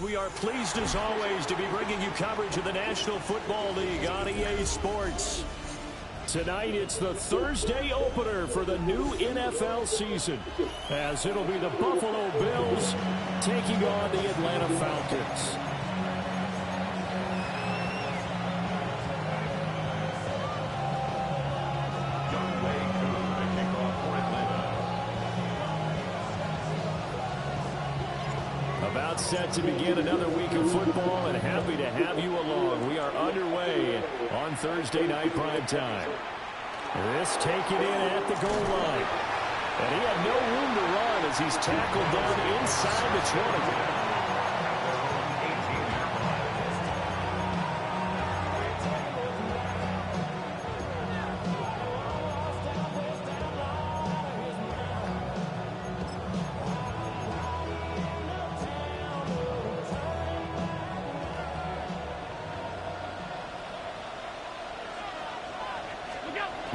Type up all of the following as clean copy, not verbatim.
we are pleased as always to be bringing you coverage of the National Football League on EA Sports. Tonight, it's the Thursday opener for the new NFL season, as it'll be the Buffalo Bills taking on the Atlanta Falcons. About set to begin another week of football, and happy to have you along. We are underway on Thursday night prime time. This taken in at the goal line. And he had no room to run as he's tackled down inside the 20.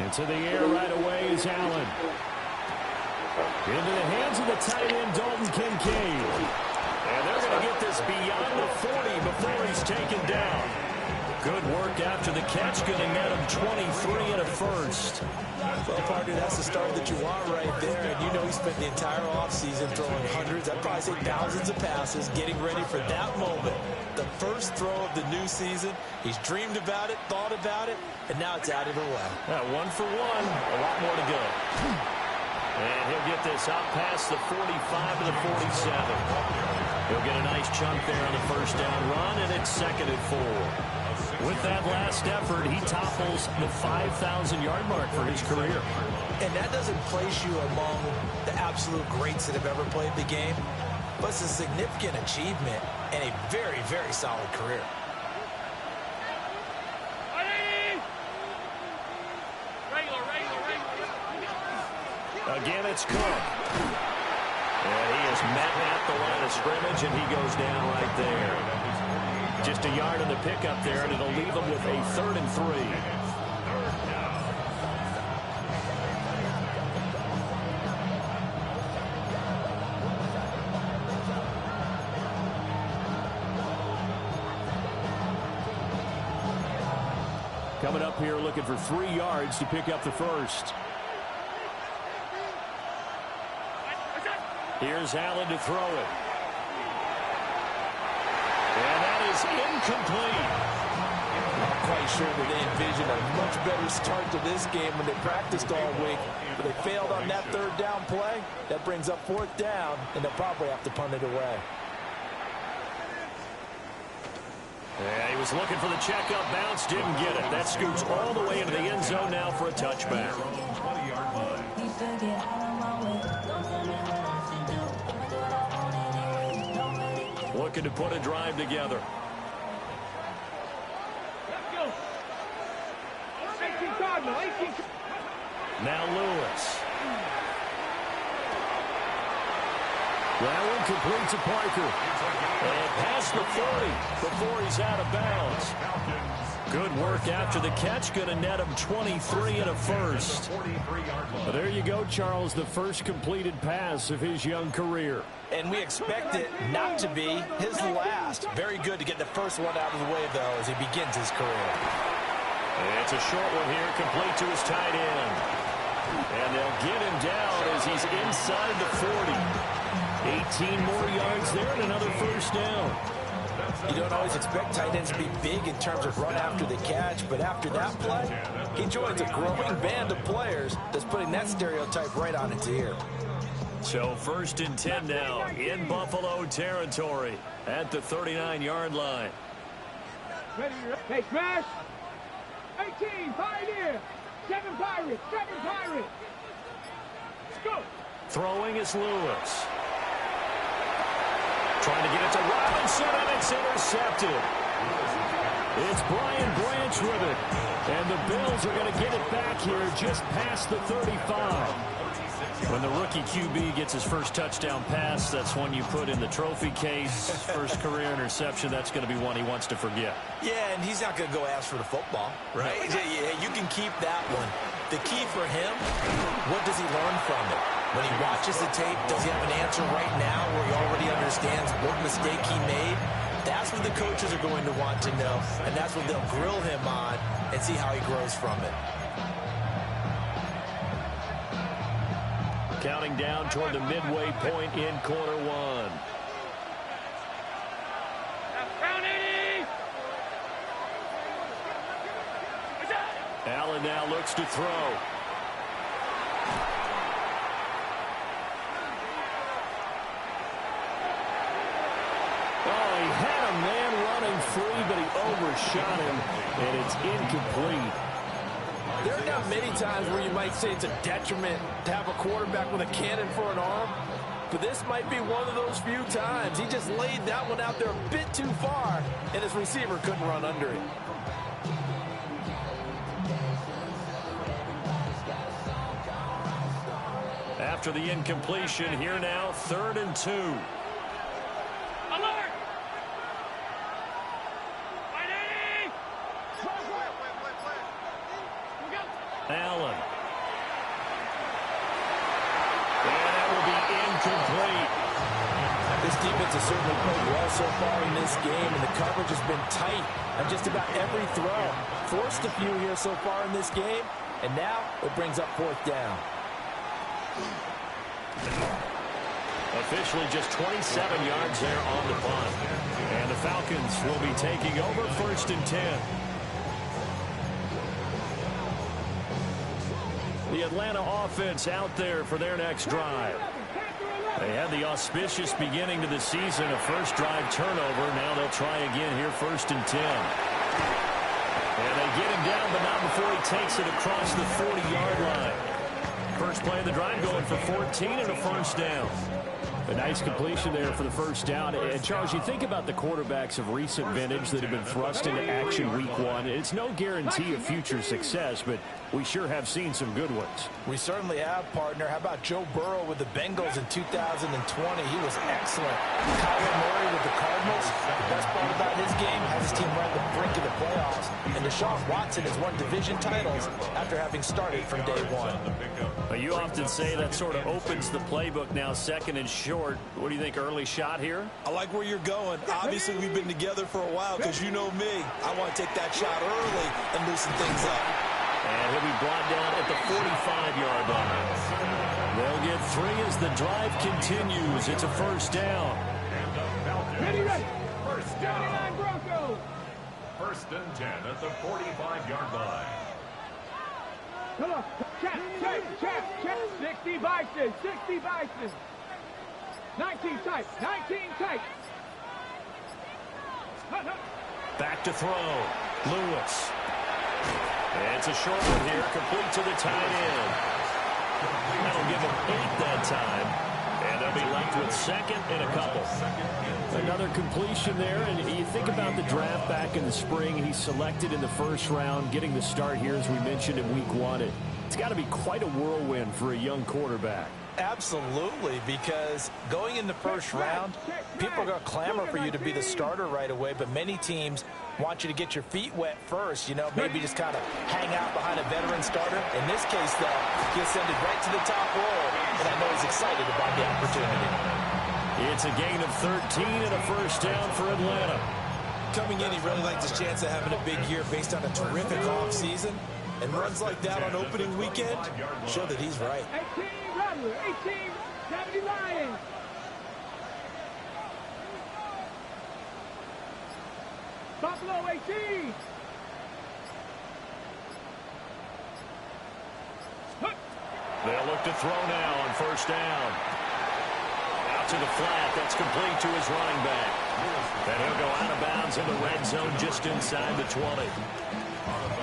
Into the air right away is Allen. Into the hands of the tight end, Dalton Kincaid. And they're going to get this beyond the 40 before he's taken down. Good work after the catch. Going to net him 23 and a first. Well, partner, that's the start that you want right there. And you know he spent the entire offseason throwing hundreds, I'd probably say thousands of passes, getting ready for that moment. The first throw of the new season. He's dreamed about it, thought about it, and now it's out of the way. 1 for 1. A lot more to go. And he'll get this out past the 45 to the 47. He'll get a nice chunk there on the first down run, and it's 2nd and 4. With that last effort, he topples the 5,000-yard mark for his career. And that doesn't place you among the absolute greats that have ever played the game, but it's a significant achievement and a very, very solid career. Again, it's Cook. And he is met at the line of scrimmage, and he goes down right there. Just a yard on the pickup there, and it'll leave him with a 3rd and 3. Coming up here looking for 3 yards to pick up the first. Here's Allen to throw it. And that is incomplete. Not quite sure that they envisioned a much better start to this game when they practiced all week. But they failed on that 3rd down play. That brings up 4th down, and they'll probably have to punt it away. Yeah, he was looking for the checkup bounce, didn't get it. That scoots all the way into the end zone now for a touchback. Looking to put a drive together. Now Lewis. That one complete to Parker. And past the 40 before he's out of bounds. Good work after the catch. Going to net him 23 and a first. Well, there you go, Charles. The first completed pass of his young career. And we expect it not to be his last. Very good to get the first one out of the way, though, as he begins his career. It's a short one here, complete to his tight end. And they'll get him down as he's inside the 40. 18 more yards there and another first down. You don't always expect tight ends to be big in terms of run after the catch, but after that play, he joins a growing band of players that's putting that stereotype right on its ear. So 1st and 10 now in Buffalo territory at the 39-yard line. Ready, hey, smash! 18, Pioneer! 7 Pirates, 7 Pirates! Let's go! Throwing is Lewis. Trying to get it to Robinson, and it's intercepted. It's Brian Branch with it. And the Bills are going to get it back here just past the 35. When the rookie QB gets his first touchdown pass, that's one you put in the trophy case. First career interception, that's going to be one he wants to forget. Yeah, and he's not going to go ask for the football, right? Yeah, you can keep that one. The key for him, what does he learn from it? When he watches the tape, does he have an answer right now where he already understands what mistake he made? That's what the coaches are going to want to know, and that's what they'll grill him on and see how he grows from it. Counting down toward the midway point in quarter one. Allen now looks to throw. Oh, he had a man running free, but he overshot him, and it's incomplete. There are not many times where you might say it's a detriment to have a quarterback with a cannon for an arm, but this might be one of those few times. He just laid that one out there a bit too far, and his receiver couldn't run under it. After the incompletion, here now, 3rd and 2. Alert! Allen. And that will be incomplete. This defense has certainly played well so far in this game, and the coverage has been tight on just about every throw. Forced a few here so far in this game, and now it brings up 4th down. Officially just 27 yards there on the punt. And the Falcons will be taking over 1st and 10. The Atlanta offense out there for their next drive. They had the auspicious beginning to the season, a first drive turnover. Now they'll try again here, 1st and 10. And they get him down, but not before he takes it across the 40-yard line. First play of the drive going for 14 and a 1st down. A nice completion there for the 1st down. And, Charles, you think about the quarterbacks of recent vintage that have been thrust into action week 1. It's no guarantee of future success, but we sure have seen some good ones. We certainly have, partner. How about Joe Burrow with the Bengals in 2020? He was excellent. Kyler Murray with the Cardinals. The best part about his game has his team right on the brink of the playoffs. And Deshaun Watson has won division titles after having started from day 1. You often say that sort of opens the playbook now, 2nd and short. What do you think, early shot here? I like where you're going. Obviously, we've been together for a while because you know me. I want to take that shot early and loosen things up. And he'll be brought down at the 45-yard line. They'll get 3 as the drive continues. It's a 1st down. Ready. 1st down. Broncos. 1st and 10 at the 45-yard line. Come on. Check. 60 Bison. 60 Bison. 19 tight. Back to throw. Lewis. And it's a short one here, complete to the tight end. That'll give him 8 that time. And they'll be left with 2nd and a couple. Another completion there, and you think about the draft back in the spring. He's selected in the 1st round, getting the start here, as we mentioned, in week 1. It's got to be quite a whirlwind for a young quarterback. Absolutely, because going in the 1st round, people are going to clamor for you to be the starter right away, but many teams want you to get your feet wet first, maybe just kind of hang out behind a veteran starter. In this case, though, he ascended right to the top role, and I know he's excited about the opportunity. It's a gain of 13 and a 1st down for Atlanta. Coming in, he really liked his chance of having a big year based on a terrific offseason, and runs like that on opening weekend show that he's right. 18 Rattler, 18 70 Lions. Buffalo 18. They'll look to throw now on 1st down. Out to the flat. That's complete to his running back. And he'll go out of bounds in the red zone just inside the 20.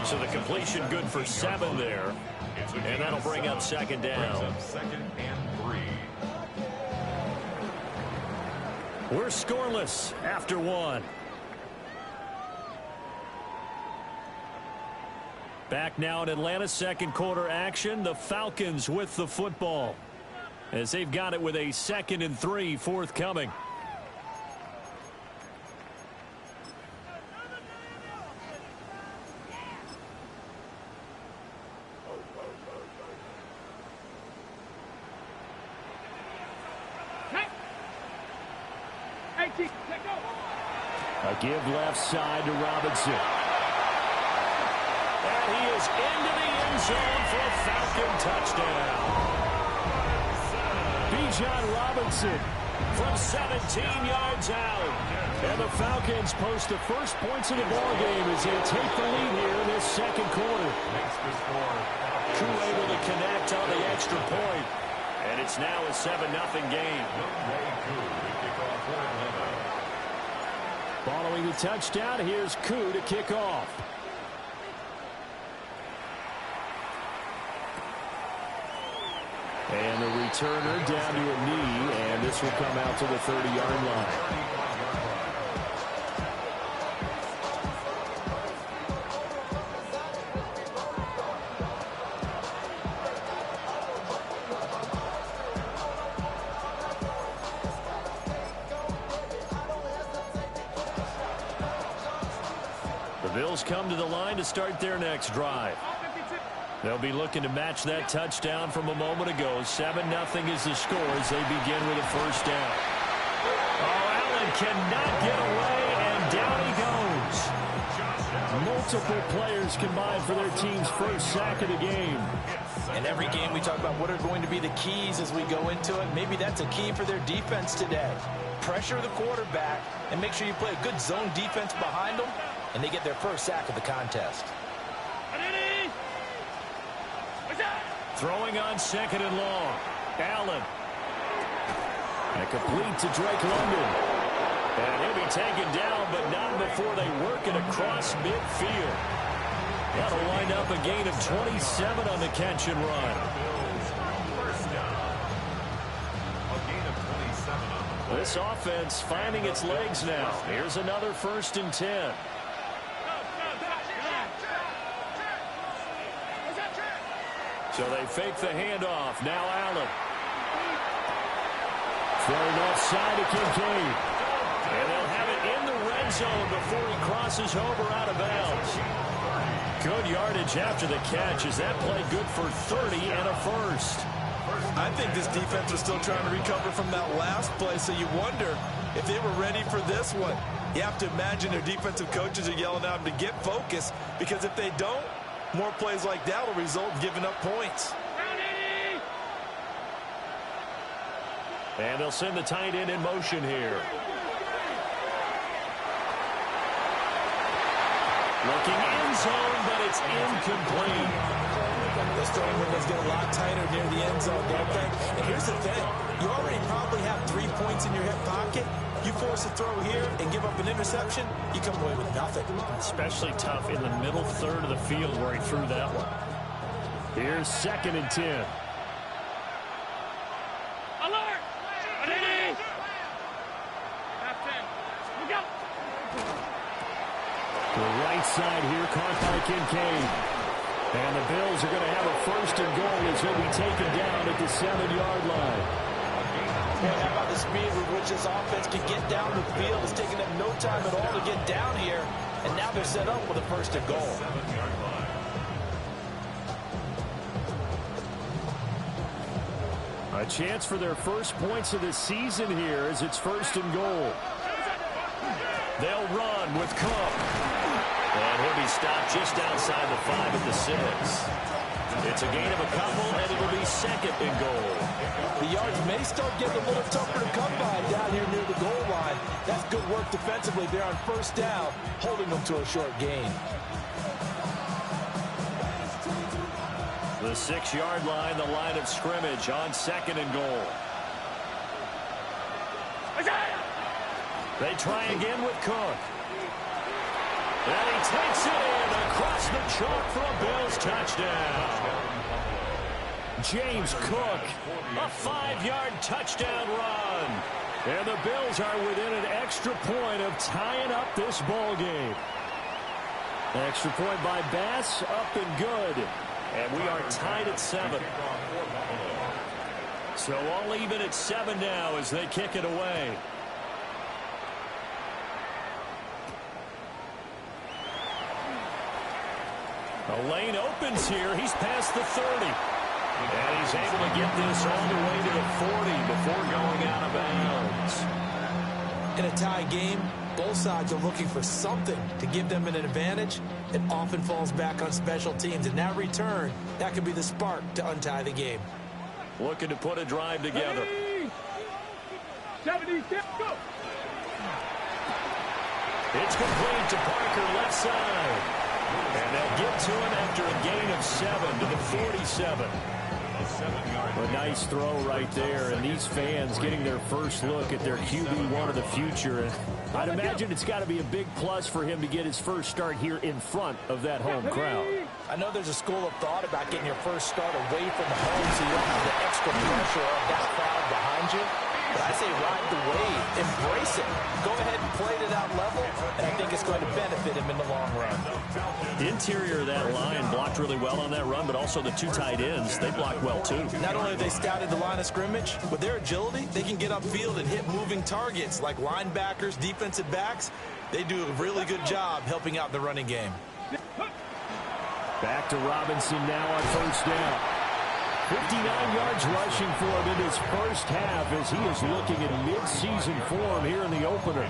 So the completion good for 7 there. And that'll bring up 2nd down. 2nd and 3. We're scoreless after 1. Back now in Atlanta, 2nd quarter action. The Falcons with the football, as they've got it with a 2nd and 3 forthcoming. 18. Let go. A give left side to Robinson. And he is into the end zone for a Falcon touchdown. Bijan Robinson from 17 yards out. And the Falcons post the first points of the ballgame as they take the lead here in this second quarter. Koo able to connect on the extra point. And it's now a 7-0 game. Following the touchdown, here's Koo to kick off. And the returner down to a knee, and this will come out to the 30-yard line. The Bills come to the line to start their next drive. They'll be looking to match that touchdown from a moment ago. 7-0 is the score as they begin with a first down. Oh, Allen cannot get away, and down he goes. Multiple players combined for their team's first sack of the game. And every game we talk about what are going to be the keys as we go into it. Maybe that's a key for their defense today. Pressure the quarterback and make sure you play a good zone defense behind them, and they get their first sack of the contest. Throwing on second and long. Allen. And complete to Drake London. And he'll be taken down, but not before they work it across midfield. That'll wind up a gain of 27 on the catch and run. This offense finding its legs now. Here's another 1st and 10. So they fake the handoff. Now Allen. Thrown offside to Kincaid. And they'll have it in the red zone before he crosses over out of bounds. Good yardage after the catch. Is that play good for 30 and a first? I think this defense was still trying to recover from that last play, so you wonder if they were ready for this one. You have to imagine their defensive coaches are yelling at them to get focused, because if they don't, more plays like that will result in giving up points. And they'll send the tight end in motion here. Looking end zone, but it's incomplete. Those throwing windows get a lot tighter near the end zone, don't they? And here's the thing. You already probably have 3 points in your hip pocket. You force a throw here and give up an interception, you come away with nothing. Especially tough in the middle third of the field where he threw that one. Here's 2nd and 10. Alert! Ready! Captain, look out! The right side here caught by Kincaid. And the Bills are going to have a 1st and goal as he'll be taken down at the 7-yard line. Boy, how about the speed with which this offense can get down the field? It's taking them no time at all to get down here. And now they're set up with a 1st and goal. A chance for their first points of the season here as it's 1st and goal. They'll run with Cook. And he'll be stopped just outside the 5 at the 6. It's a gain of a couple, and it'll be 2nd and goal. The yards may start getting a little tougher to come by down here near the goal line. That's good work defensively there on 1st down, holding them to a short gain. The 6-yard line, the line of scrimmage on 2nd and goal. They try again with Cook. And he takes it in across the chalk for a Bills touchdown. James Cook, a 5-yard touchdown run. And the Bills are within an extra point of tying up this ball game. Extra point by Bass, up and good. And we are tied at 7. So all even at 7 now as they kick it away. The lane opens here. He's past the 30. And he's able to get this all the way to the 40 before going out of bounds. In a tie game, both sides are looking for something to give them an advantage. It often falls back on special teams. In that return, that could be the spark to untie the game. Looking to put a drive together. 70, go! It's complete to Parker, left side. And they'll get to him after a gain of 7 to the 47. A nice throw right there, and these fans getting their first look at their QB1 of the future. And I'd imagine it's got to be a big plus for him to get his first start here in front of that home crowd. I know there's a school of thought about getting your first start away from home so you don't have the extra pressure of that crowd behind you. But I say ride the wave, embrace it. Go ahead and play to that level, and I think it's going to benefit him in the long run. The interior of that line blocked really well on that run, but also the two tight ends, they blocked well too. Not only have they scouted the line of scrimmage, with their agility, they can get upfield and hit moving targets like linebackers, defensive backs. They do a really good job helping out the running game. Back to Robinson now on first down. 59 yards rushing for him in his first half as he is looking at mid-season form here in the opener.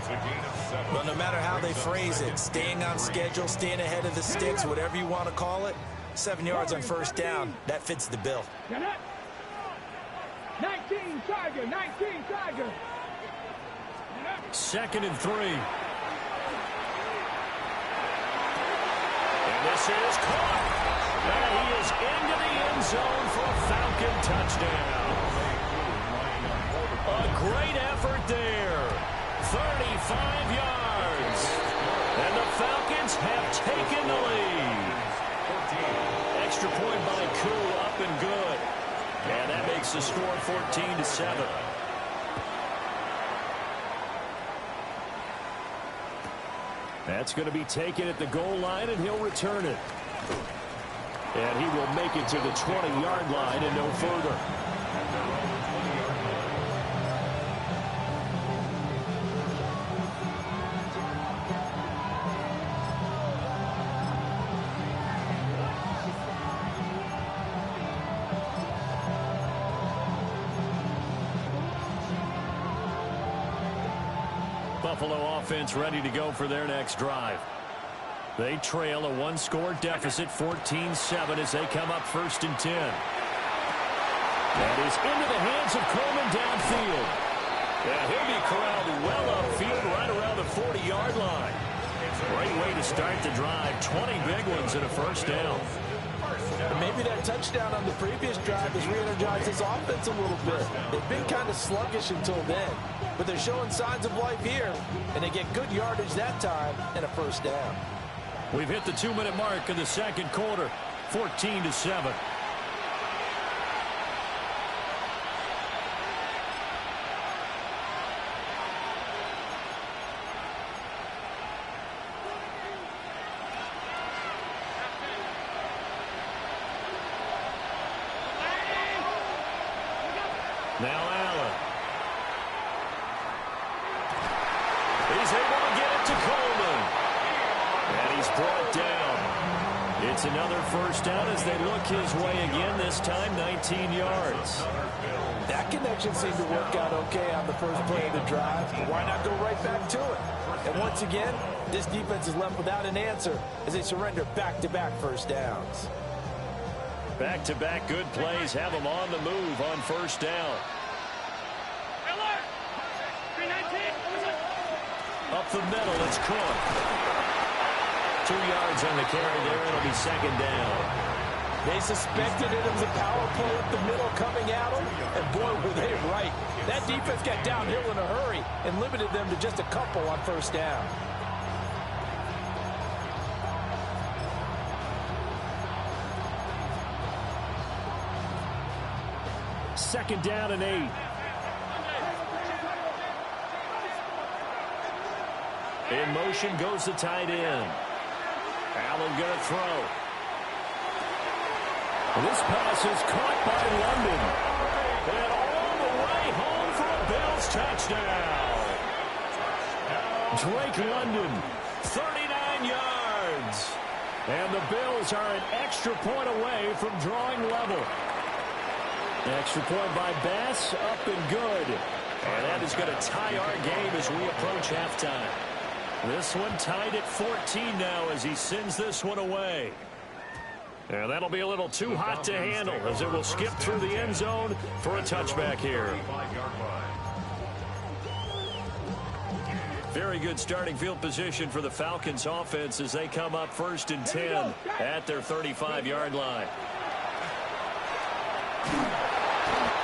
Well, no matter how they phrase it, staying on schedule, staying ahead of the sticks, whatever you want to call it, 7 yards on first down, that fits the bill. 19 Tiger, 19 Tiger. 2nd and 3. And this is caught. And he is into the end zone for a Falcon touchdown. A great effort there. 35 yards. And the Falcons have taken the lead. Extra point by Koo, up and good. And that makes the score 14-7. That's going to be taken at the goal line, and he'll return it. And he will make it to the 20-yard line and no further. Buffalo offense ready to go for their next drive. They trail a one-score deficit, 14-7, as they come up 1st and 10. That is into the hands of Coleman downfield. And he'll be corralled well upfield right around the 40-yard line. Great way to start the drive. 20 big ones and a first down. Maybe that touchdown on the previous drive has re-energized this offense a little bit. They've been kind of sluggish until then, but they're showing signs of life here, and they get good yardage that time and a first down. We've hit the 2-minute mark in the second quarter, 14-7. Now Allen. He's able to get it to Coleman. And he's brought down. It's another first down as they look his way again, this time 19 yards. That connection seemed to work out okay on the first play of the drive. Why not go right back to it? And once again, this defense is left without an answer as they surrender back-to-back first downs. Back-to-back good plays have them on the move on first down. Up the middle, it's Cook. 2 yards on the carry there. It'll be second down. They suspected it was a power play up the middle coming at them, and boy, were they right. That defense got downhill in a hurry and limited them to just a couple on first down. Second down and 8. In motion goes the tight end. Allen going to throw. This pass is caught by London. And all the way home for a Bills touchdown. Drake London, 39 yards. And the Bills are an extra point away from drawing level. Extra point by Bass, up and good. And that is going to tie our game as we approach halftime. This one tied at 14 now as he sends this one away. And that'll be a little too hot to handle as it will skip through the end zone for a touchback here. Very good starting field position for the Falcons offense as they come up 1st and 10 at their 35-yard line.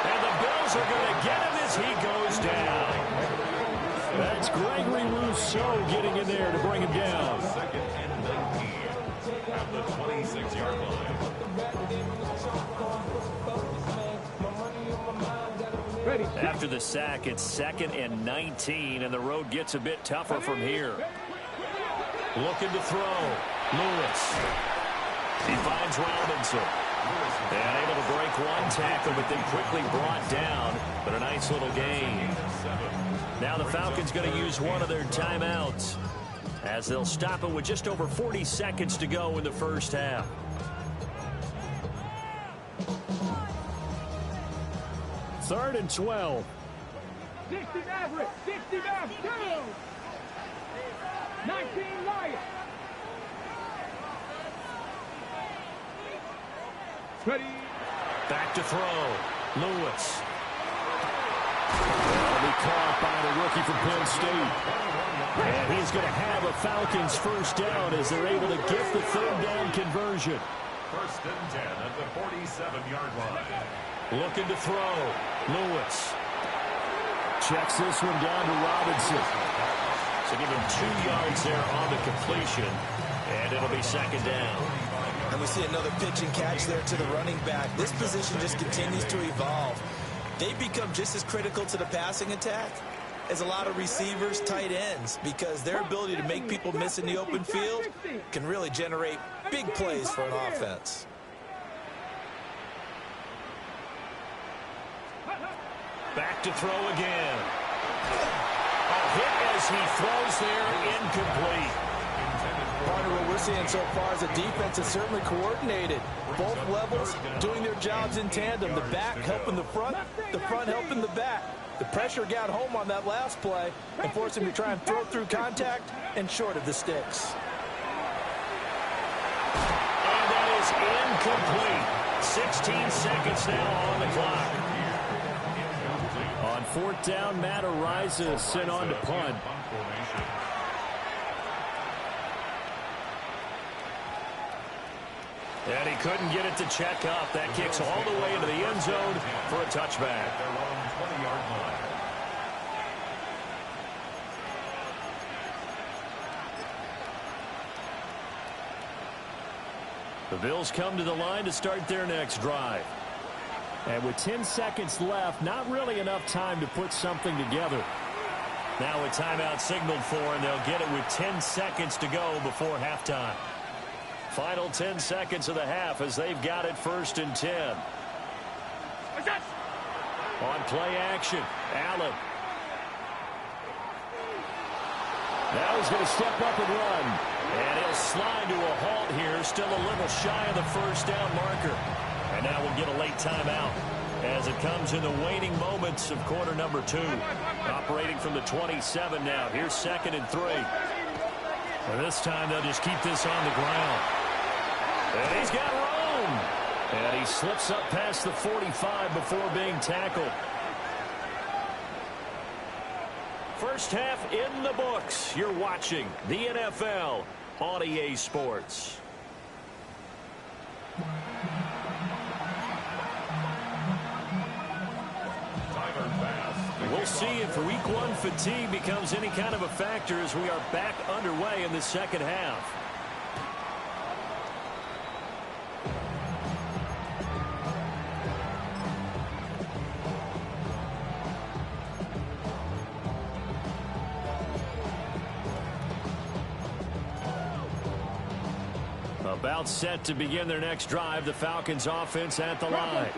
And the Bills are going to get him as he goes down. That's Gregory Rousseau getting in there to bring him down. 2nd and 19 at the 26-yard line. After the sack, it's 2nd and 19, and the road gets a bit tougher from here. Looking to throw. Lewis. He finds Robinson. And able to break one tackle, but then quickly brought down. But a nice little gain. Now the Falcons going to use one of their timeouts as they'll stop it with just over 40 seconds to go in the first half. Third and 12. 60 Maverick, 60 Maverick, 2. 19 Lions. Ready. Back to throw. Lewis. That'll be caught by the rookie from Penn State. And he's going to have a Falcons first down as they're able to get the 3rd down conversion. 1st and 10 at the 47-yard line. Looking to throw. Lewis. Checks this one down to Robinson. So give him 2 yards there on the completion. And it'll be 2nd down. And we see another pitch and catch there to the running back. This position just continues to evolve. They become just as critical to the passing attack as a lot of receivers, tight ends, because their ability to make people miss in the open field can really generate big plays for an offense. Back to throw again. A hit as he throws there, incomplete. Part of what we're seeing so far is the defense is certainly coordinated. Both levels doing their jobs in tandem. The back helping the front helping the back. The pressure got home on that last play and forced him to try and throw through contact and short of the sticks. And that is incomplete. 16 seconds now on the clock. On 4th down, Matt Ariza sent on to punt. And he couldn't get it to check up. That kicks all the way into the end zone for a touchback. The Bills come to the line to start their next drive. And with 10 seconds left, not really enough time to put something together. Now a timeout signaled for, and they'll get it with 10 seconds to go before halftime. Final 10 seconds of the half as they've got it 1st and 10. On play action, Allen. Now he's going to step up and run. And he'll slide to a halt here, still a little shy of the first down marker. And now we'll get a late timeout as it comes in the waning moments of quarter number 2. Operating from the 27 now. Here's 2nd and 3. And this time they'll just keep this on the ground. And he's got room. And he slips up past the 45 before being tackled. First half in the books. You're watching the NFL on EA Sports. We'll see if week 1 fatigue becomes any kind of a factor as we are back underway in the second half. About set to begin their next drive, the Falcons offense at the line.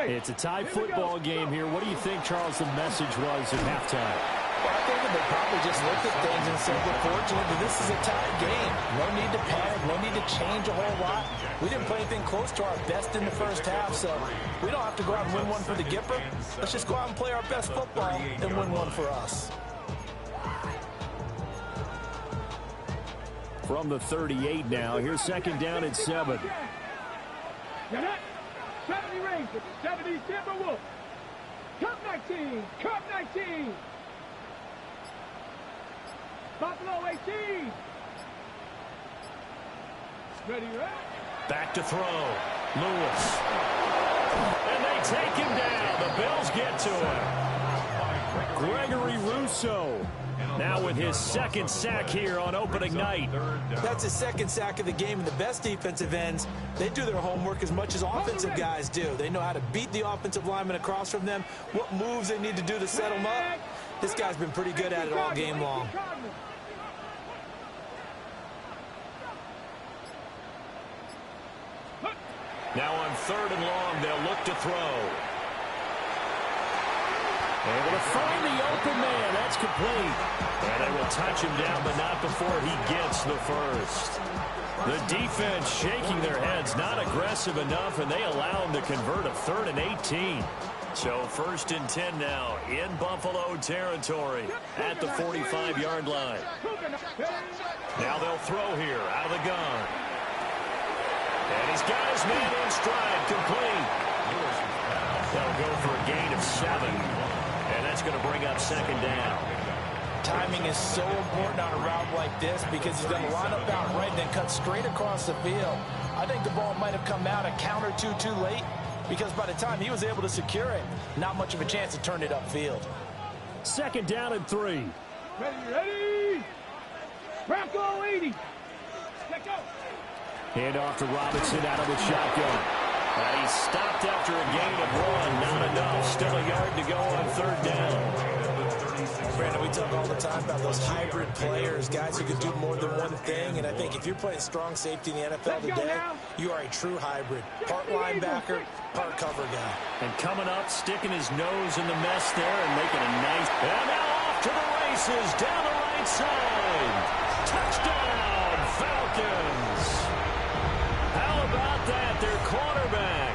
It's a tie football game here. What do you think, Charles, the message was at halftime? Well, I think that they probably just looked at things and said, we're fortunate that this is a tied game. No need to panic, no need to change a whole lot. We didn't play anything close to our best in the first half, so we don't have to go out and win one for the Gipper. Let's just go out and play our best football and win one for us. From the 38 now, here's second down and 7. Get up. 70 Rangers, 70 Timberwolves. Cup 19, Cup 19. Buffalo 18. Ready, right? Back to throw. Lewis. And they take him down. The Bills get to him. Gregory Rousseau. Now with his second sack here on opening night. That's his second sack of the game, and the best defensive ends, they do their homework as much as offensive guys do. They know how to beat the offensive lineman across from them, what moves they need to do to set them up. This guy's been pretty good at it all game long. Now on 3rd and long, they'll look to throw. Able to find the open man. That's complete. And they will touch him down, but not before he gets the first. The defense shaking their heads, not aggressive enough, and they allow him to convert a 3rd and 18. So 1st and 10 now in Buffalo territory at the 45-yard line. Now they'll throw here out of the gun. And he's got his man in stride, complete. They'll go for a gain of 7. And that's going to bring up second down. Timing is so important on a route like this because he's going to line up out right and then cut straight across the field. I think the ball might have come out a count or two too late because by the time he was able to secure it, not much of a chance to turn it upfield. Second down and 3. Ready. Bronco 80. Let go. Hand off to Robinson out of the shotgun. And he stopped after a gain of 1. Not enough. Still a yard to go on 3rd down. Brandon, we talk all the time about those hybrid players, guys who can do more than one thing. And I think if you're playing strong safety in the NFL today, you are a true hybrid. Part linebacker, part cover guy. And coming up, sticking his nose in the mess there and making a nice... And now off to the races down the right side. Touchdown, Falcons. How about that? Their quarterback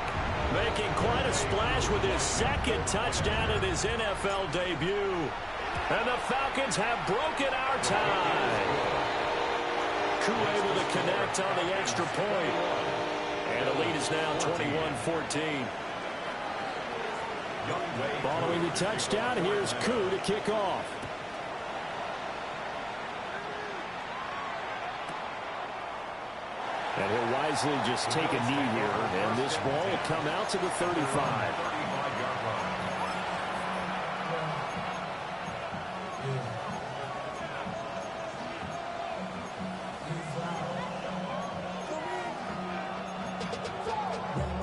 making quite a splash with his second touchdown in his NFL debut. And the Falcons have broken our tie. Koo able to connect on the extra point. And the lead is now 21-14. Following the touchdown, here's Koo to kick off. And he'll wisely just take a knee here, and this ball will come out to the 35.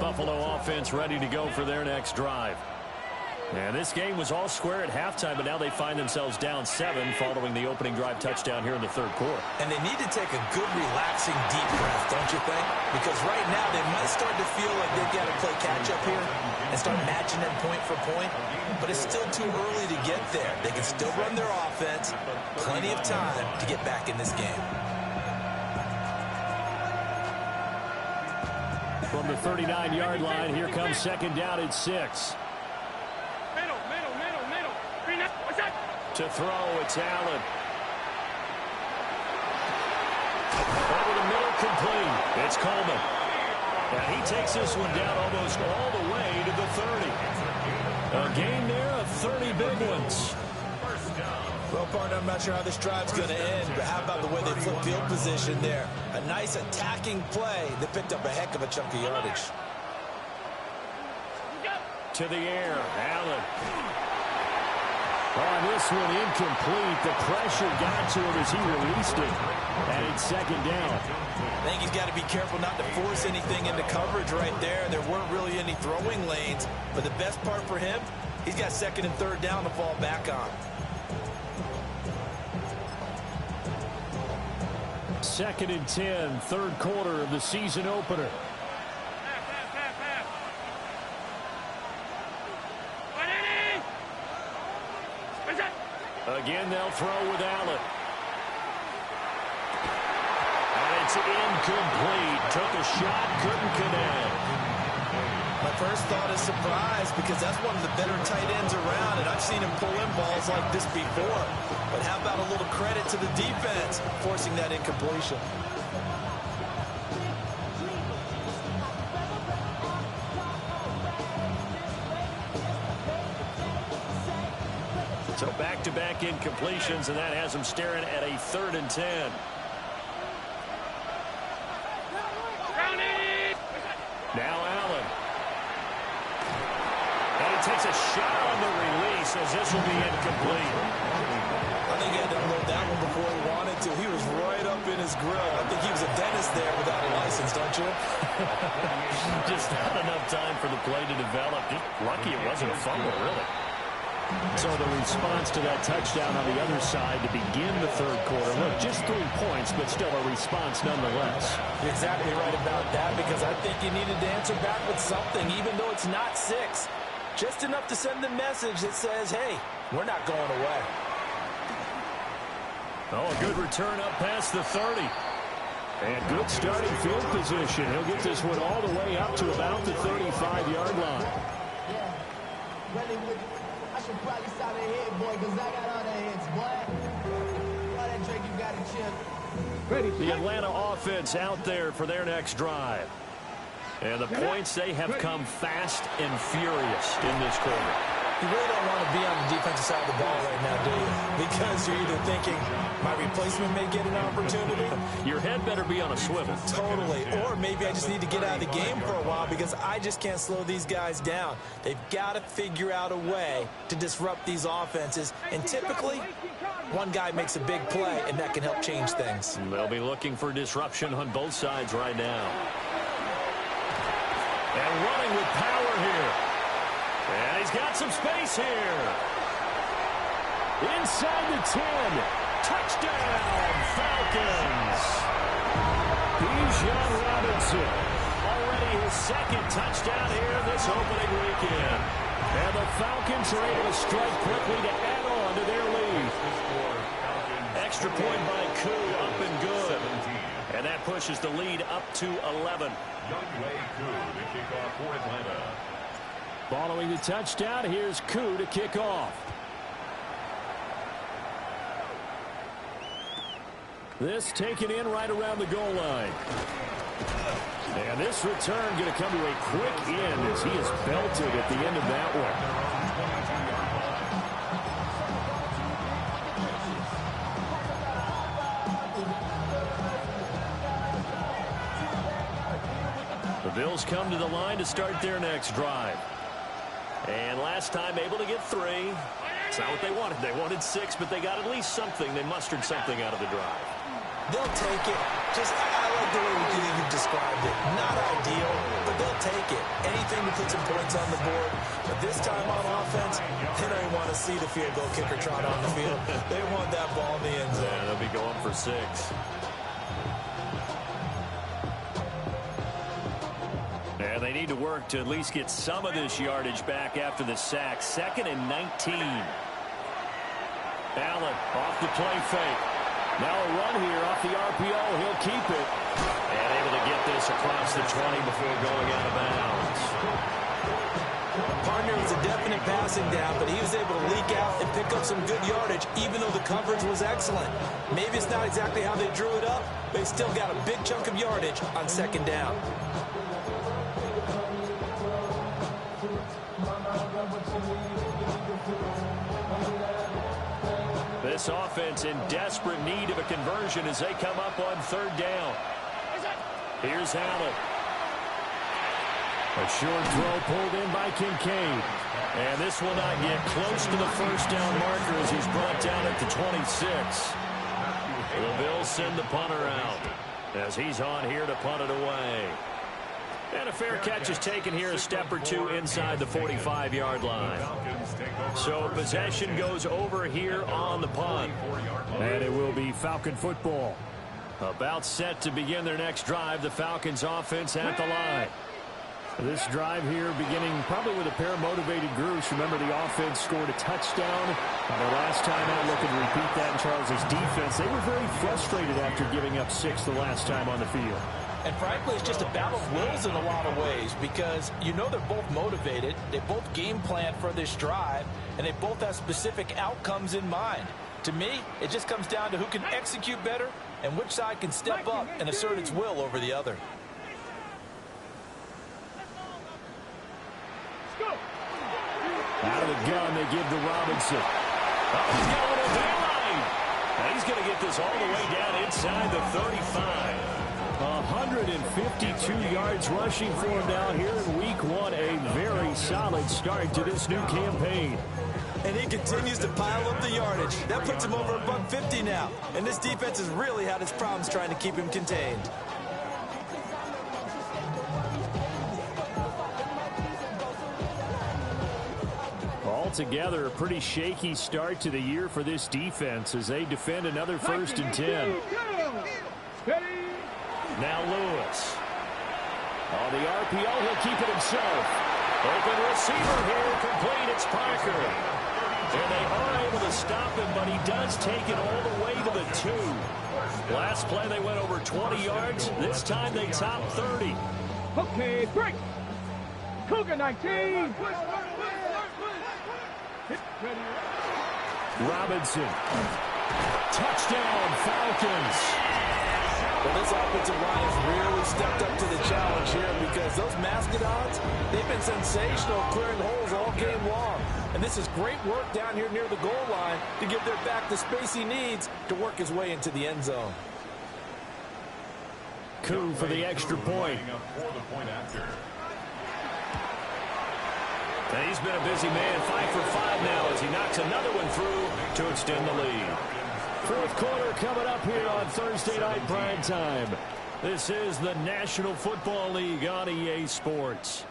Buffalo offense ready to go for their next drive. And this game was all square at halftime, but now they find themselves down 7 following the opening drive touchdown here in the 3rd quarter. And they need to take a good, relaxing, deep breath, don't you think? Because right now they might start to feel like they've got to play catch-up here and start matching them point for point. But it's still too early to get there. They can still run their offense. Plenty of time to get back in this game. From the 39-yard line, here comes second down at 6. To throw, it's Allen. Over the middle, complete. It's Coleman. And he takes this one down almost all the way to the 30. A gain there of 30 big ones. Well, partner, I'm not sure how this drive's going to end, but how about the way they flip field position there? A nice attacking play that picked up a heck of a chunk of yardage. To the air, Allen. On this one, incomplete. The pressure got to him as he released it. And it's second down. I think he's got to be careful not to force anything into coverage right there. There weren't really any throwing lanes. But the best part for him, he's got 2nd and 3rd down to fall back on. 2nd and 10, 3rd quarter of the season opener. Again, they'll throw with Allen. And it's incomplete. Took a shot, couldn't connect. My first thought is surprise because that's one of the better tight ends around, and I've seen him pull in balls like this before. But how about a little credit to the defense forcing that incompletion? So back-to-back incompletions, and that has him staring at a 3rd and 10. Now Allen. And he takes a shot on the release as this will be incomplete. I think he had to unload that one before he wanted to. He was right up in his grill. I think he was a dentist there without a license, don't you? Just not enough time for the play to develop. Just lucky it wasn't a fumble, really. So the response to that touchdown on the other side to begin the 3rd quarter. Look, just 3 points, but still a response nonetheless. You're exactly right about that because I think you needed to answer back with something, even though it's not 6. Just enough to send the message that says, hey, we're not going away. Oh, a good return up past the 30. And good starting field position. He'll get this one all the way up to about the 35-yard line. I should probably stop that head, boy, because I got all the heads, boy. All that Drake, you got to chip. The Atlanta offense out there for their next drive. And the points, they have come fast and furious in this quarter. You really don't want to be on the defensive side of the ball right now, do you? Because you're either thinking, my replacement may get an opportunity. Your head better be on a swivel. Totally. Or maybe I just need to get out of the game for a while because I just can't slow these guys down. They've got to figure out a way to disrupt these offenses. And typically, one guy makes a big play, and that can help change things. They'll be looking for disruption on both sides right now. And running with power here. And he's got some space here. Inside the 10. Touchdown, Falcons. Bijan Robinson. Already his 2nd touchdown here this opening weekend. And the Falcons are able to strike quickly to add on to their lead. Extra point by Koo, up and good. And that pushes the lead up to 11. Following the touchdown, here's Koo to kick off. This taken in right around the goal line. And this return going to come to a quick end as he is belted at the end of that one. The Bills come to the line to start their next drive. And last time able to get 3. It's not what they wanted. They wanted 6, but they got at least something. They mustered something out of the drive. They'll take it. I like the way you've described it. Not ideal, but they'll take it. Anything to put some points on the board. But this time on offense, they don't even want to see the field goal kicker trot on the field. They want that ball in the end zone. Yeah, they'll be going for 6. And they need to work to at least get some of this yardage back after the sack. 2nd and 19. Allen off the play fake. Now a run here off the RPO. He'll keep it. And able to get this across the 20 before going out of bounds. Partner was a definite passing down, but he was able to leak out and pick up some good yardage, even though the coverage was excellent. Maybe it's not exactly how they drew it up, but he still got a big chunk of yardage on 2nd down. This offense in desperate need of a conversion as they come up on 3rd down. Here's Allen. A short throw pulled in by Kincaid. And this will not get close to the 1st down marker as he's brought down at the 26. The Bills send the punter out as he's on here to punt it away. And a fair catch is taken here a step or 2 inside the 45-yard line. So possession goes over here on the punt. And it will be Falcon football. About set to begin their next drive. The Falcons offense at the line. This drive here beginning probably with a pair of motivated groups. Remember, the offense scored a touchdown. The last time out, looking to repeat that in Charles' defense. They were very frustrated after giving up 6 the last time on the field. And frankly, it's just a battle of wills in a lot of ways because you know they're both motivated. They both game plan for this drive, and they both have specific outcomes in mind. To me, it just comes down to who can execute better and which side can step up and assert its will over the other. Out of the gun, they give to Robinson. Oh, he's going to the line. And he's going to get this all the way down inside the 35. 152 yards rushing for him down here in week 1. A very solid start to this new campaign. And he continues to pile up the yardage. That puts him over $150 now. And this defense has really had its problems trying to keep him contained. Altogether, a pretty shaky start to the year for this defense as they defend another 1st and 10. Now Lewis. On the RPO, he'll keep it himself. Open receiver here, complete. It's Parker. And they are able to stop him, but he does take it all the way to the 2. Last play, they went over 20 yards. This time, they top 30. Okay, break. Cougar 19. Robinson. Touchdown, Falcons. Well, this offensive line has really stepped up to the challenge here because those Mastodons, they've been sensational clearing holes all game long. And this is great work down here near the goal line to give their back the space he needs to work his way into the end zone. Coup for the extra point. He's been a busy man, 5 for 5 now as he knocks another one through to extend the lead. 4th quarter coming up here on Thursday night prime time. This is the National Football League on EA Sports.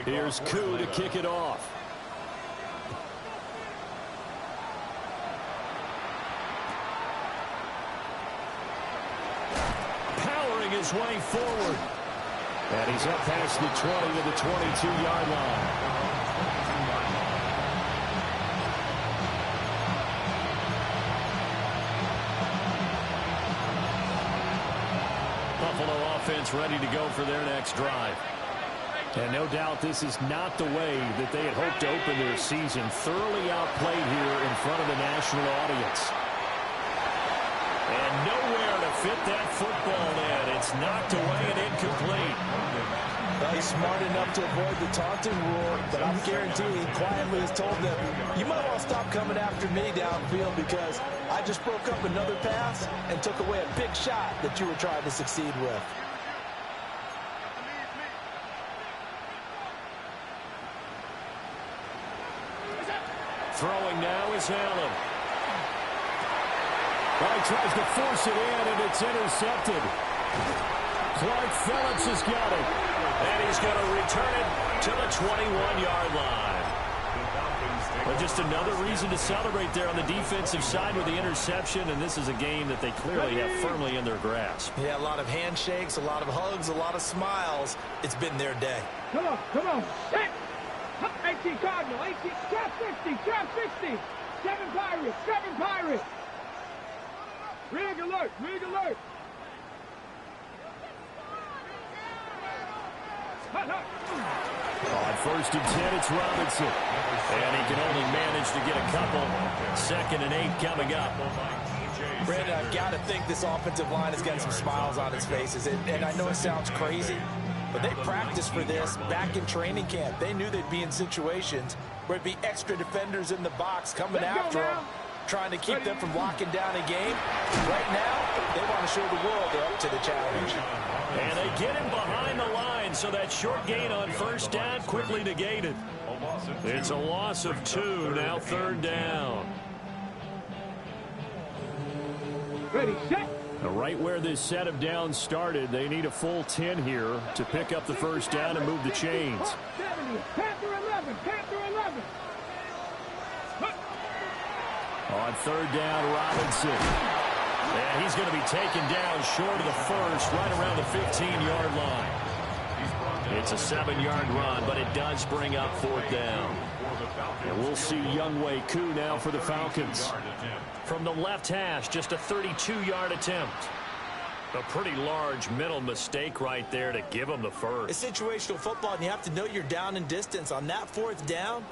Here's Koo to kick it off. Powering his way forward. And he's up past the 20 to the 22-yard line. Buffalo offense ready to go for their next drive. And no doubt this is not the way that they had hoped to open their season. Thoroughly outplayed here in front of the national audience. And nowhere to fit that football in. It's knocked away and incomplete. Well, he's smart enough to avoid the taunting rule, but I'm guaranteeing he quietly has told them, you might want to stop coming after me downfield because I just broke up another pass and took away a big shot that you were trying to succeed with. Throwing now is Allen. Well, he tries to force it in, and it's intercepted. Clark Phillips has got it. And he's going to return it to the 21-yard line. But just another reason to celebrate there on the defensive side with the interception, and this is a game that they clearly have firmly in their grasp. Yeah, a lot of handshakes, a lot of hugs, a lot of smiles. It's been their day. Come on, come on. Set. 18 Cardinal, 18, trap 60, trap 60. 7 Pirates, 7 Pirates. Rig alert, rig alert. On 1st and 10, it's Robinson. And he can only manage to get a couple. 2nd and 8 coming up. Brandon, I've got to think this offensive line has got some smiles on its faces. And I know it sounds crazy, but they practiced for this back in training camp. They knew they'd be in situations where it'd be extra defenders in the box coming after them, trying to keep them from locking down a game. Right now, they want to show the world they're up to the challenge. And they get him behind the line, so that short gain on 1st down quickly negated. It's a loss of 2, now 3rd down. Ready, set. Right where this set of downs started, they need a full 10 here to pick up the 1st down and move the chains. 70, Panther 11, Panther 11. On third down, Robinson. And he's going to be taken down short of the first, right around the 15-yard line. It's a 7-yard run, but it does bring up fourth down. And we'll see Younghoe Koo now for the Falcons. From the left hash, just a 32-yard attempt. A pretty large mental mistake right there to give him the first. It's situational football, and you have to know you're down in distance. On that fourth down,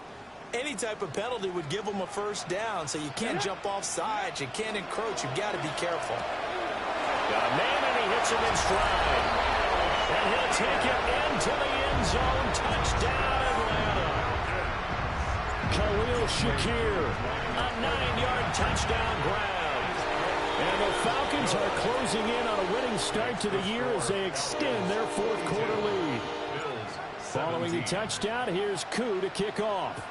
any type of penalty would give him a first down, so you can't jump off sides. You can't encroach. You've got to be careful. Got a man, and he hits him in stride. And he'll take it into the end zone. Touchdown, Atlanta. Khalil Shakir, a 9-yard touchdown grab. And the Falcons are closing in on a winning start to the year as they extend their fourth quarter lead. Following the touchdown, here's Koo to kick off.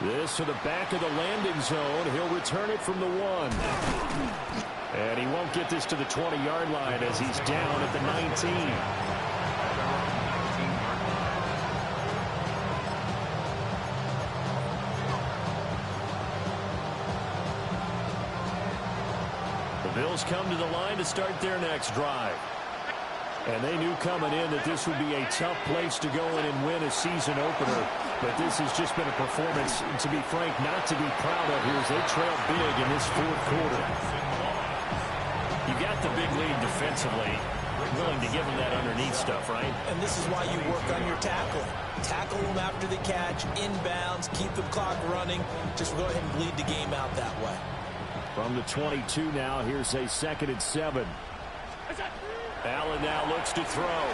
This to the back of the landing zone. He'll return it from the 1. And he won't get this to the 20-yard line as he's down at the 19. Bills come to the line to start their next drive. And they knew coming in that this would be a tough place to go in and win a season opener. But this has just been a performance, to be frank, not to be proud of here as they trail big in this fourth quarter. You got the big lead defensively. Willing to give them that underneath stuff, right? And this is why you work on your tackling. Tackle them after the catch, inbounds, keep the clock running. Just go ahead and bleed the game out that way. From the 22 now, here's a 2nd and 7. Allen now looks to throw.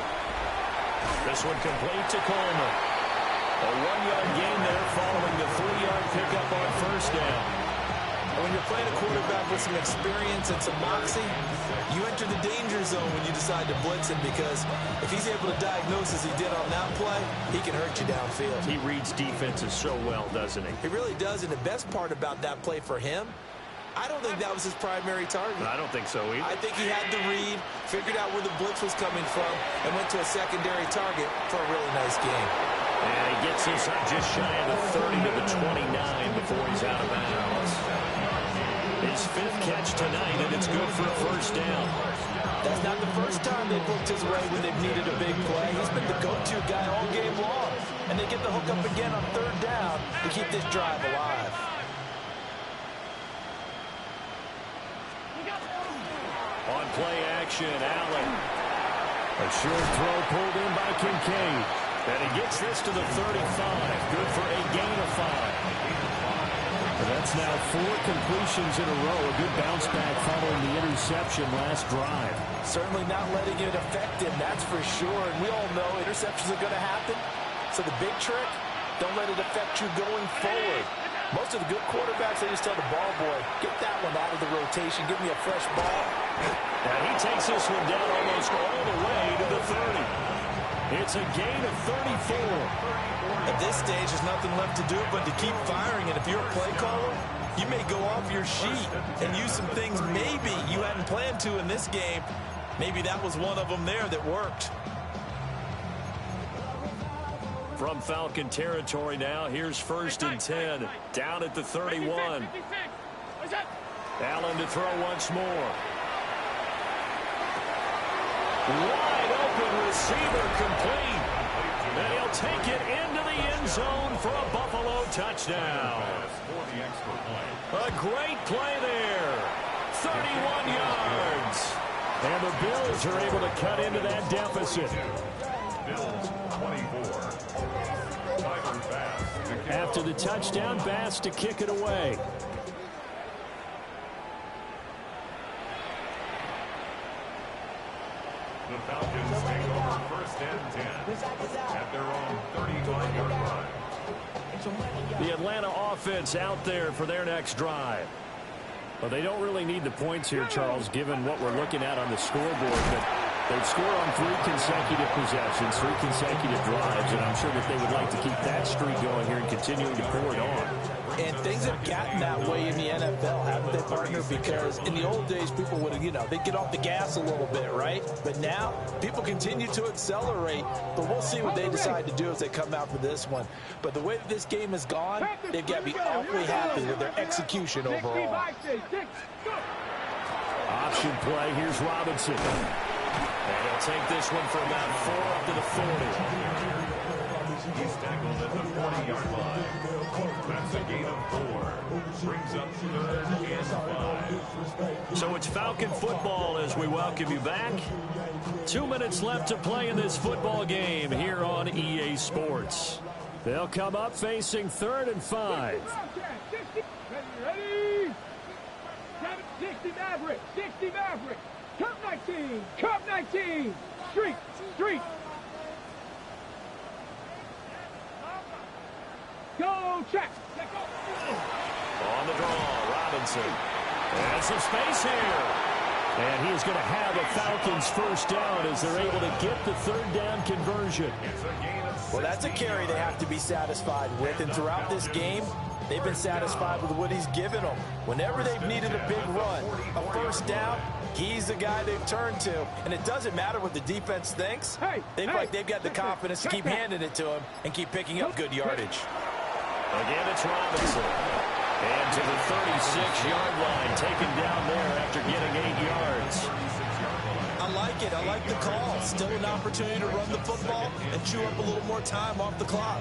This one complete to Coleman. A 1-yard gain there following the 3-yard pickup on first down. And when you're playing a quarterback with some experience and some moxie, you enter the danger zone when you decide to blitz him, because if he's able to diagnose as he did on that play, he can hurt you downfield. He reads defenses so well, doesn't he? He really does, and the best part about that play for him, I don't think that was his primary target. I don't think so either. I think he had the read, figured out where the blitz was coming from, and went to a secondary target for a really nice game. And he gets this up just shy of the 30 to the 29 before he's out of bounds. His 5th catch tonight, and it's good for a first down. That's not the first time they've looked his way when they've needed a big play. He's been the go-to guy all game long. And they get the hook up again on third down to keep this drive alive. On play action, Allen. A short throw pulled in by Kincaid. And he gets this to the 35. Good for a gain of 5. And that's now 4 completions in a row. A good bounce back following the interception last drive. Certainly not letting it affect him, that's for sure. And we all know interceptions are going to happen. So the big trick, don't let it affect you going forward. Most of the good quarterbacks, they just tell the ball boy, get that one out of the rotation, give me a fresh ball. And he takes this one down almost all the way to the 30. It's a gain of 34. At this stage, there's nothing left to do but to keep firing. And if you're a play caller, you may go off your sheet and use some things maybe you hadn't planned to in this game. Maybe that was one of them there that worked. From Falcon territory now, here's 1st and 10. Down at the 31. Allen to throw once more. Wide open receiver complete. And he'll take it into the end zone for a Buffalo touchdown. A great play there. 31 yards. And the Bills are able to cut into that deficit. Bills 24. After the touchdown, Bass to kick it away. The Falcons take over 1st and 10 at their own 35-yard line. The Atlanta offense out there for their next drive. Well, they don't really need the points here, Charles, given what we're looking at on the scoreboard. But They've scored on 3 consecutive possessions, 3 consecutive drives, and I'm sure that they would like to keep that streak going here and continuing to pour it on. And things have gotten that way in the NFL, haven't they, partner? Because in the old days, people would, they'd get off the gas a little bit, right? But now, people continue to accelerate. But we'll see what they decide to do as they come out for this one. But the way that this game has gone, they've got to be awfully happy with their execution overall. Option play. Here's Robinson. And he'll take this one for about 4 up to the 40. He's tackled at the 40-yard line. That's a gain of 4. Brings up 3rd and 5. So it's Falcon football as we welcome you back. 2 minutes left to play in this football game here on EA Sports. They'll come up facing 3rd and 5. Ready? 60 Maverick, 60 Maverick. Cup 19, Cup 19. Street, street. Go check. On the draw, Robinson. And some space here. And he is going to have a Falcons first down as they're able to get the 3rd down conversion. Well, that's a carry they have to be satisfied with. And throughout this game, they've been satisfied with what he's given them. Whenever they've needed a big run, a first down, he's the guy they've turned to. And it doesn't matter what the defense thinks. They've got the confidence to keep handing it to him and keep picking up good yardage. Again, it's Robinson. And to the 36-yard line, taken down there after getting 8 yards. I like it. I like the call. Still an opportunity to run the football and chew up a little more time off the clock.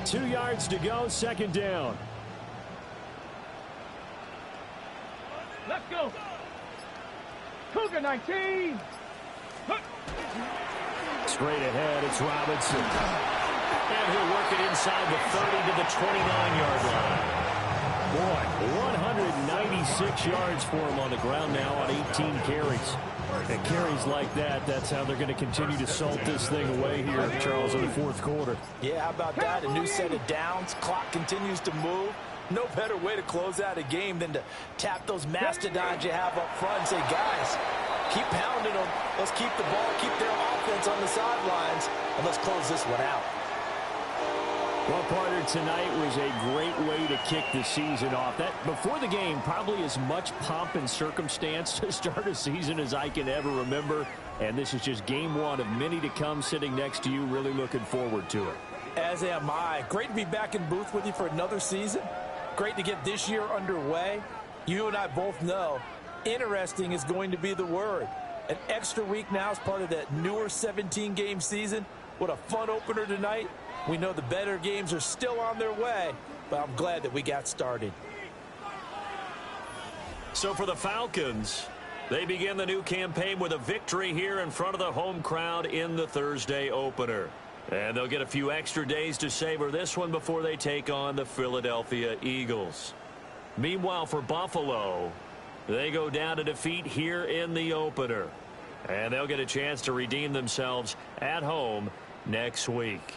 2 yards to go, 2nd down. Let's go. Cougar 19. Straight ahead, it's Robinson. And he'll work it inside the 30 to the 29-yard line. Boy, 196 yards for him on the ground now on 18 carries. And carries like that, that's how they're going to continue to salt this thing away here, Charles, in the 4th quarter. Yeah, how about that? A new set of downs. Clock continues to move. No better way to close out a game than to tap those mastodons you have up front and say, guys, keep pounding them. Let's keep the ball, keep their offense on the sidelines, and let's close this one out. Well, partner, tonight was a great way to kick the season off. That before the game, probably as much pomp and circumstance to start a season as I can ever remember. And this is just game 1 of many to come sitting next to you. Really looking forward to it. As am I. Great to be back in booth with you for another season. Great to get this year underway. You and I both know interesting is going to be the word. An extra week now as part of that newer 17-game season. What a fun opener tonight. We know the better games are still on their way, but I'm glad that we got started. So for the Falcons, they begin the new campaign with a victory here in front of the home crowd in the Thursday opener. And they'll get a few extra days to savor this one before they take on the Philadelphia Eagles. Meanwhile, for Buffalo, they go down to defeat here in the opener. And they'll get a chance to redeem themselves at home next week.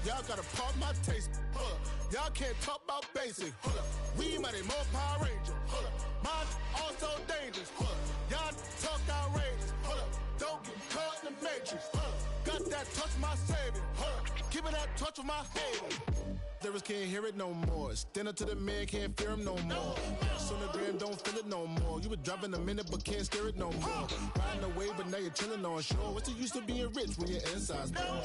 Y'all gotta pop my taste. Hold up. Y'all can't talk about basic. Hold up. We mighty more Power Ranger. Hold up. Mine also dangerous. Hold up. Y'all talk outrageous. Hold up. Don't get caught in the matrix. Hold up. Got that touch my savior. Hold up. Give me that touch with my hater. Lyrics can't hear it no more. Stand up to the man, can't fear him no more. Sonogram don't feel it no more. You were driving a minute but can't steer it no more. Riding away but now you're chilling on shore. What's the use of being rich when your inside's poor?